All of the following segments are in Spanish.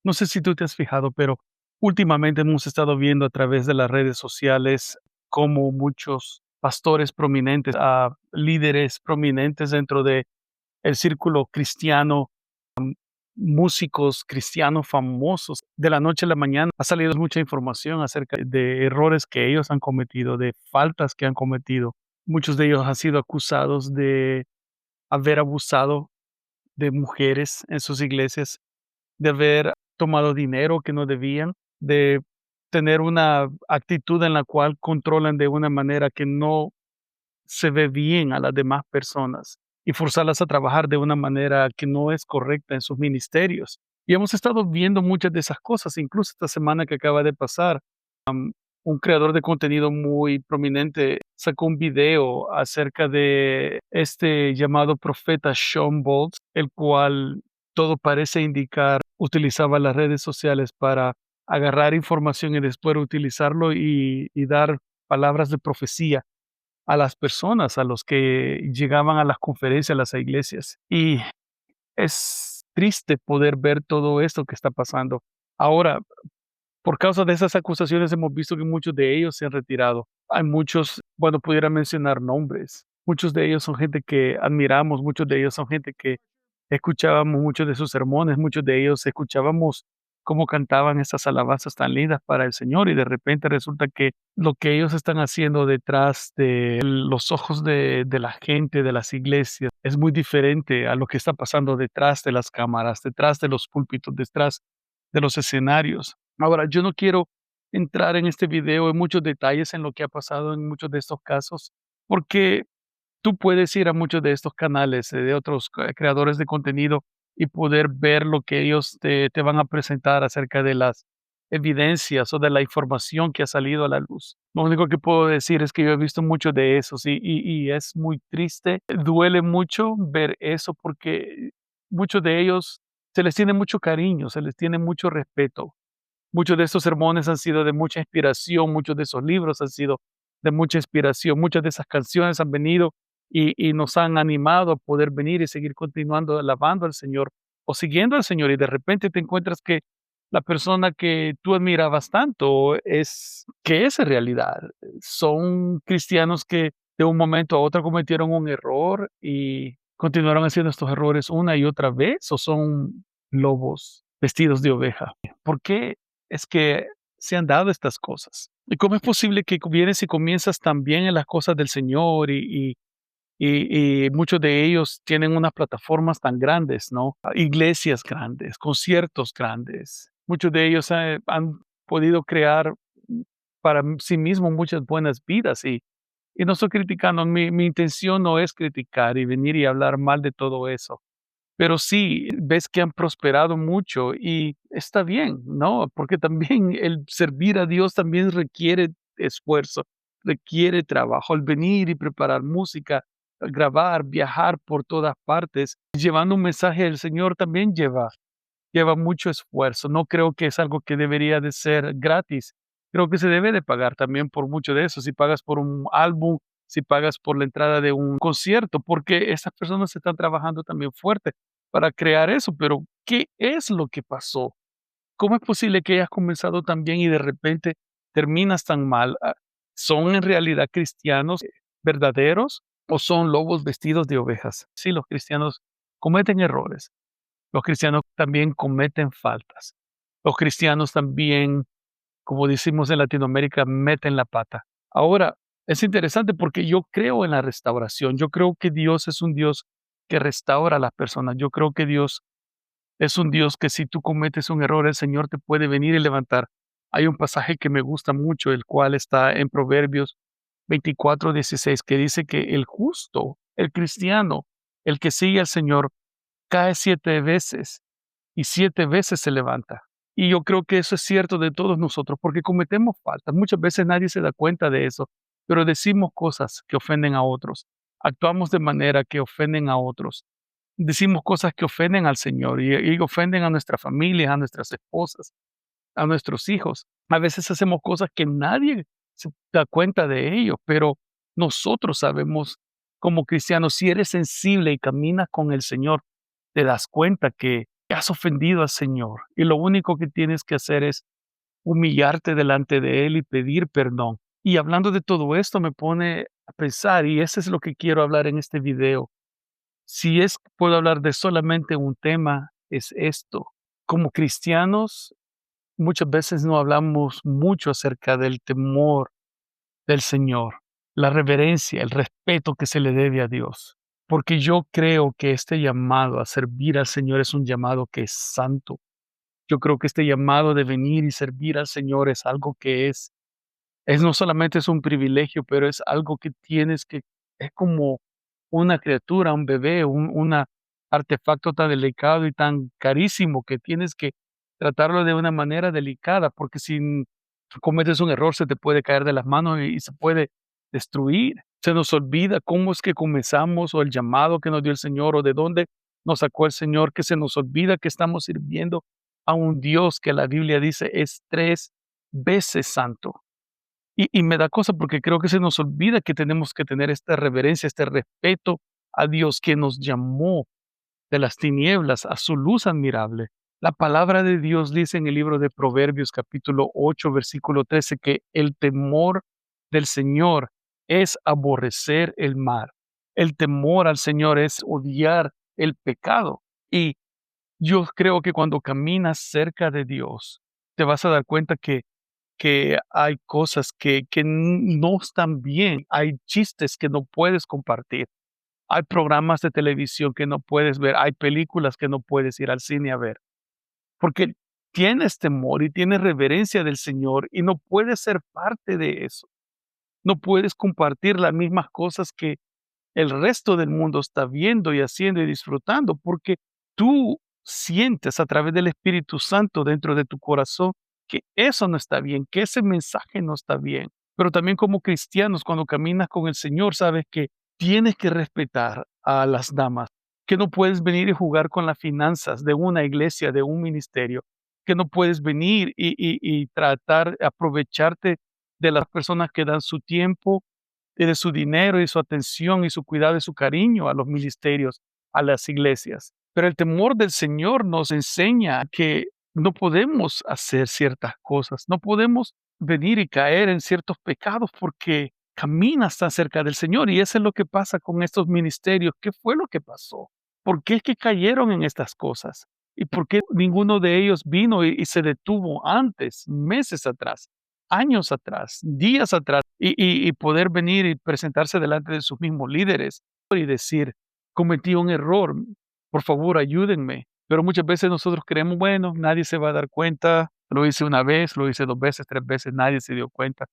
No sé si tú te has fijado, pero últimamente hemos estado viendo a través de las redes sociales cómo muchos pastores prominentes, líderes prominentes dentro de el círculo cristiano, músicos cristianos famosos, de la noche a la mañana ha salido mucha información acerca de errores que ellos han cometido, de faltas que han cometido. Muchos de ellos han sido acusados de haber abusado de mujeres en sus iglesias, de haber tomado dinero que no debían, de tener una actitud en la cual controlan de una manera que no se ve bien a las demás personas y forzarlas a trabajar de una manera que no es correcta en sus ministerios. Y hemos estado viendo muchas de esas cosas, incluso esta semana que acaba de pasar. Un creador de contenido muy prominente sacó un video acerca de este llamado profeta Sean Bolts, el cual todo parece indicar utilizaba las redes sociales para agarrar información y después utilizarlo y dar palabras de profecía a las personas, a los que llegaban a las conferencias, a las iglesias. Y es triste poder ver todo esto que está pasando. Ahora, por causa de esas acusaciones hemos visto que muchos de ellos se han retirado. Hay muchos, bueno, pudiera mencionar nombres. Muchos de ellos son gente que admiramos, muchos de ellos son gente que escuchábamos muchos de sus sermones, muchos de ellos escuchábamos cómo cantaban estas alabanzas tan lindas para el Señor y de repente resulta que lo que ellos están haciendo detrás de los ojos de la gente, de las iglesias, es muy diferente a lo que está pasando detrás de las cámaras, detrás de los púlpitos, detrás de los escenarios. Ahora, yo no quiero entrar en este video en muchos detalles en lo que ha pasado en muchos de estos casos, porque tú puedes ir a muchos de estos canales, de otros creadores de contenido y poder ver lo que ellos te van a presentar acerca de las evidencias o de la información que ha salido a la luz. Lo único que puedo decir es que yo he visto mucho de eso, sí, y es muy triste, duele mucho ver eso porque muchos de ellos se les tiene mucho cariño, se les tiene mucho respeto. Muchos de estos sermones han sido de mucha inspiración, muchos de esos libros han sido de mucha inspiración, muchas de esas canciones han venido y nos han animado a poder venir y seguir continuando alabando al Señor o siguiendo al Señor y de repente te encuentras que la persona que tú admirabas tanto es en realidad. Son cristianos que de un momento a otro cometieron un error y continuaron haciendo estos errores una y otra vez o son lobos vestidos de oveja. ¿Por qué es que se han dado estas cosas? ¿Y cómo es posible que vienes y comienzas también en las cosas del Señor y muchos de ellos tienen unas plataformas tan grandes, ¿no? Iglesias grandes, conciertos grandes. Muchos de ellos han podido crear para sí mismos muchas buenas vidas y no estoy criticando, mi intención no es criticar y venir y hablar mal de todo eso. Pero sí, ves que han prosperado mucho y está bien, ¿no? Porque también el servir a Dios también requiere esfuerzo, requiere trabajo. El venir y preparar música, grabar, viajar por todas partes, llevando un mensaje del Señor también lleva mucho esfuerzo. No creo que es algo que debería de ser gratis. Creo que se debe de pagar también por mucho de eso. Si pagas por un álbum, si pagas por la entrada de un concierto, porque estas personas están trabajando también fuerte para crear eso. Pero, ¿qué es lo que pasó? ¿Cómo es posible que hayas comenzado tan bien y de repente terminas tan mal? ¿Son en realidad cristianos verdaderos o son lobos vestidos de ovejas? Sí, los cristianos cometen errores. Los cristianos también cometen faltas. Los cristianos también, como decimos en Latinoamérica, meten la pata. Ahora, es interesante porque yo creo en la restauración. Yo creo que Dios es un Dios que restaura a las personas. Yo creo que Dios es un Dios que si tú cometes un error, el Señor te puede venir y levantar. Hay un pasaje que me gusta mucho, el cual está en Proverbios 24:16, que dice que el justo, el cristiano, el que sigue al Señor, cae 7 veces y 7 veces se levanta. Y yo creo que eso es cierto de todos nosotros, porque cometemos faltas. Muchas veces nadie se da cuenta de eso, pero decimos cosas que ofenden a otros, actuamos de manera que ofenden a otros, decimos cosas que ofenden al Señor y ofenden a nuestra familia, a nuestras esposas, a nuestros hijos. A veces hacemos cosas que nadie se da cuenta de ello, pero nosotros sabemos como cristianos, si eres sensible y caminas con el Señor, te das cuenta que has ofendido al Señor y lo único que tienes que hacer es humillarte delante de Él y pedir perdón. Y hablando de todo esto me pone a pensar, y eso es lo que quiero hablar en este video. Si es puedo hablar de solamente un tema, es esto. Como cristianos, muchas veces no hablamos mucho acerca del temor del Señor, la reverencia, el respeto que se le debe a Dios. Porque yo creo que este llamado a servir al Señor es un llamado que es santo. Yo creo que este llamado de venir y servir al Señor es algo que es no solamente es un privilegio, pero es algo que tienes que es como una criatura, un bebé, un artefacto tan delicado y tan carísimo que tienes que tratarlo de una manera delicada, porque si cometes un error, se te puede caer de las manos y se puede destruir. Se nos olvida cómo es que comenzamos, o el llamado que nos dio el Señor, o de dónde nos sacó el Señor, que se nos olvida que estamos sirviendo a un Dios que la Biblia dice es 3 veces santo. Y me da cosa porque creo que se nos olvida que tenemos que tener esta reverencia, este respeto a Dios que nos llamó de las tinieblas a su luz admirable. La palabra de Dios dice en el libro de Proverbios capítulo 8 versículo 13 que el temor del Señor es aborrecer el mal. El temor al Señor es odiar el pecado. Y yo creo que cuando caminas cerca de Dios, te vas a dar cuenta que hay cosas que no están bien, hay chistes que no puedes compartir, hay programas de televisión que no puedes ver, hay películas que no puedes ir al cine a ver, porque tienes temor y tienes reverencia del Señor y no puedes ser parte de eso. No puedes compartir las mismas cosas que el resto del mundo está viendo y haciendo y disfrutando, porque tú sientes a través del Espíritu Santo dentro de tu corazón que eso no está bien, que ese mensaje no está bien. Pero también como cristianos, cuando caminas con el Señor, sabes que tienes que respetar a las damas, que no puedes venir y jugar con las finanzas de una iglesia, de un ministerio, que no puedes venir y tratar de aprovecharte de las personas que dan su tiempo y de su dinero y su atención y su cuidado y su cariño a los ministerios, a las iglesias. Pero el temor del Señor nos enseña que no podemos hacer ciertas cosas, no podemos venir y caer en ciertos pecados porque caminas tan cerca del Señor. Y eso es lo que pasa con estos ministerios. ¿Qué fue lo que pasó? ¿Por qué es que cayeron en estas cosas? ¿Y por qué ninguno de ellos vino y se detuvo antes, meses atrás, años atrás, días atrás, y poder venir y presentarse delante de sus mismos líderes y decir, cometí un error, por favor ayúdenme? Pero muchas veces nosotros creemos, bueno, nadie se va a dar cuenta, lo hice una vez, lo hice 2 veces, 3 veces, nadie se dio cuenta.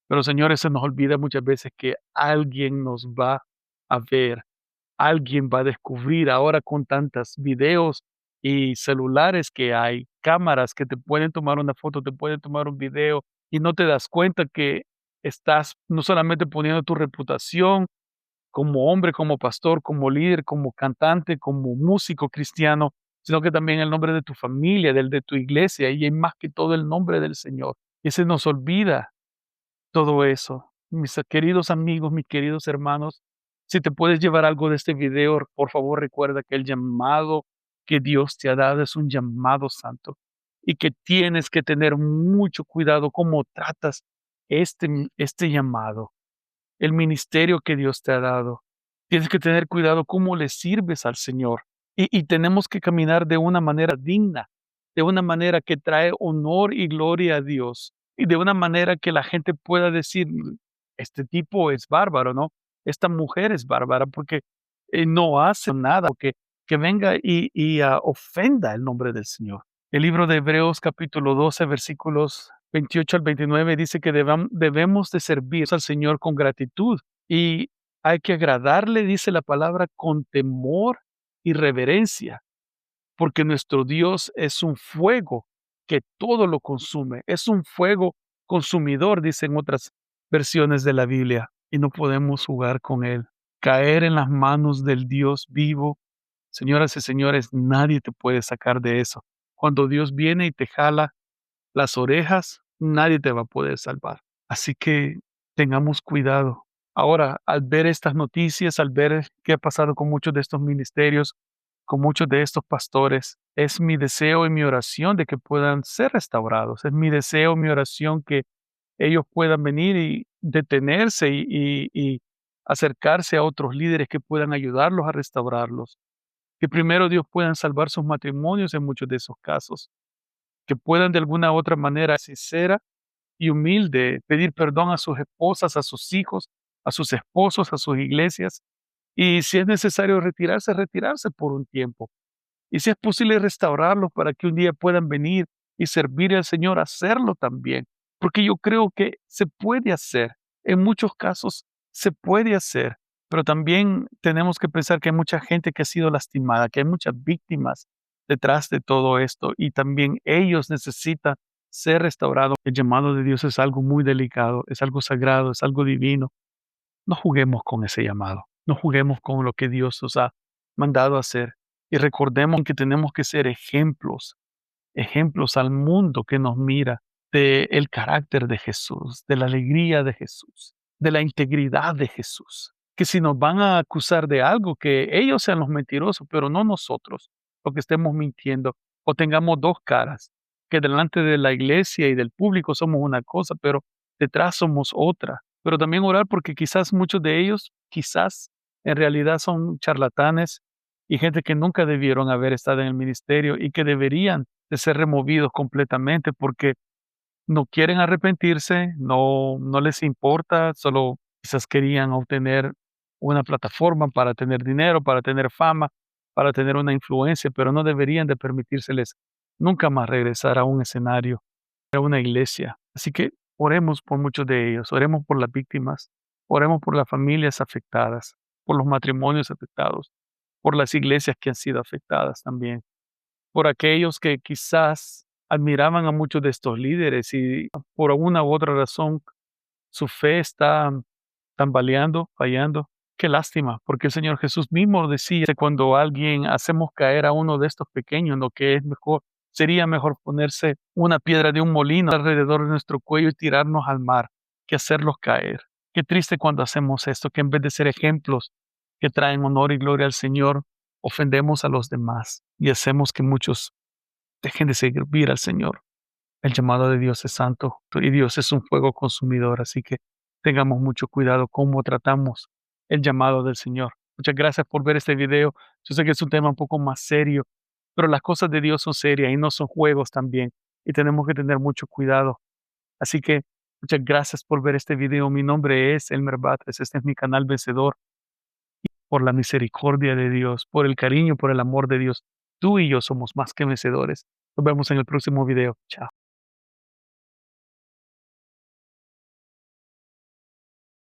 Pero señores, se nos olvida muchas veces que alguien nos va a ver, alguien va a descubrir ahora con tantos videos y celulares que hay, cámaras que te pueden tomar una foto, te pueden tomar un video y no te das cuenta que estás no solamente poniendo tu reputación como hombre, como pastor, como líder, como cantante, como músico cristiano, sino que también el nombre de tu familia, del de tu iglesia, y hay más que todo el nombre del Señor. Y se nos olvida todo eso. Mis queridos amigos, mis queridos hermanos, si te puedes llevar algo de este video, por favor recuerda que el llamado que Dios te ha dado es un llamado santo y que tienes que tener mucho cuidado cómo tratas este llamado, el ministerio que Dios te ha dado. Tienes que tener cuidado cómo le sirves al Señor y tenemos que caminar de una manera digna, de una manera que trae honor y gloria a Dios y de una manera que la gente pueda decir, este tipo es bárbaro, ¿no? Esta mujer es bárbara porque no hace nada que venga y ofenda el nombre del Señor. El libro de Hebreos capítulo 12 versículos 28 al 29 dice que debemos de servir al Señor con gratitud y hay que agradarle, dice la palabra, con temor y reverencia, porque nuestro Dios es un fuego que todo lo consume, es un fuego consumidor, dicen otras versiones de la Biblia, y no podemos jugar con él. Caer en las manos del Dios vivo, señoras y señores, nadie te puede sacar de eso. Cuando Dios viene y te jala las orejas, nadie te va a poder salvar. Así que tengamos cuidado. Ahora, al ver estas noticias, al ver qué ha pasado con muchos de estos ministerios, con muchos de estos pastores. Es mi deseo y mi oración de que puedan ser restaurados. Es mi deseo, mi oración que ellos puedan venir y detenerse y acercarse a otros líderes que puedan ayudarlos a restaurarlos. Que primero Dios puedan salvar sus matrimonios en muchos de esos casos. Que puedan de alguna u otra manera sincera y humilde pedir perdón a sus esposas, a sus hijos, a sus esposos, a sus iglesias. Y si es necesario retirarse, retirarse por un tiempo. Y si es posible restaurarlos para que un día puedan venir y servir al Señor, hacerlo también. Porque yo creo que se puede hacer. En muchos casos se puede hacer. Pero también tenemos que pensar que hay mucha gente que ha sido lastimada, que hay muchas víctimas detrás de todo esto. Y también ellos necesitan ser restaurados. El llamado de Dios es algo muy delicado, es algo sagrado, es algo divino. No juguemos con ese llamado, no juguemos con lo que Dios nos ha mandado a hacer y recordemos que tenemos que ser ejemplos, ejemplos al mundo que nos mira del carácter de Jesús, de la alegría de Jesús, de la integridad de Jesús. Que si nos van a acusar de algo, que ellos sean los mentirosos, pero no nosotros, porque estemos mintiendo o tengamos dos caras, que delante de la iglesia y del público somos una cosa, pero detrás somos otra. Pero también orar porque quizás muchos de ellos, quizás en realidad son charlatanes y gente que nunca debieron haber estado en el ministerio y que deberían de ser removidos completamente porque no quieren arrepentirse, no les importa, solo quizás querían obtener una plataforma para tener dinero, para tener fama, para tener una influencia, pero no deberían de permitírseles nunca más regresar a un escenario, a una iglesia. Así que oremos por muchos de ellos, oremos por las víctimas, oremos por las familias afectadas, por los matrimonios afectados, por las iglesias que han sido afectadas también, por aquellos que quizás admiraban a muchos de estos líderes y por una u otra razón su fe está tambaleando, fallando. Qué lástima, porque el Señor Jesús mismo decía que cuando alguien hacemos caer a uno de estos pequeños, lo que es mejor, sería mejor ponerse una piedra de un molino alrededor de nuestro cuello y tirarnos al mar que hacerlos caer. Qué triste cuando hacemos esto, que en vez de ser ejemplos que traen honor y gloria al Señor, ofendemos a los demás y hacemos que muchos dejen de servir al Señor. El llamado de Dios es santo y Dios es un fuego consumidor, así que tengamos mucho cuidado cómo tratamos el llamado del Señor. Muchas gracias por ver este video. Yo sé que es un tema un poco más serio, pero las cosas de Dios son serias y no son juegos también, y tenemos que tener mucho cuidado. Así que muchas gracias por ver este video. Mi nombre es Elmer Batres, este es mi canal Vencedor. Por la misericordia de Dios, por el cariño, por el amor de Dios, tú y yo somos más que vencedores. Nos vemos en el próximo video. Chao.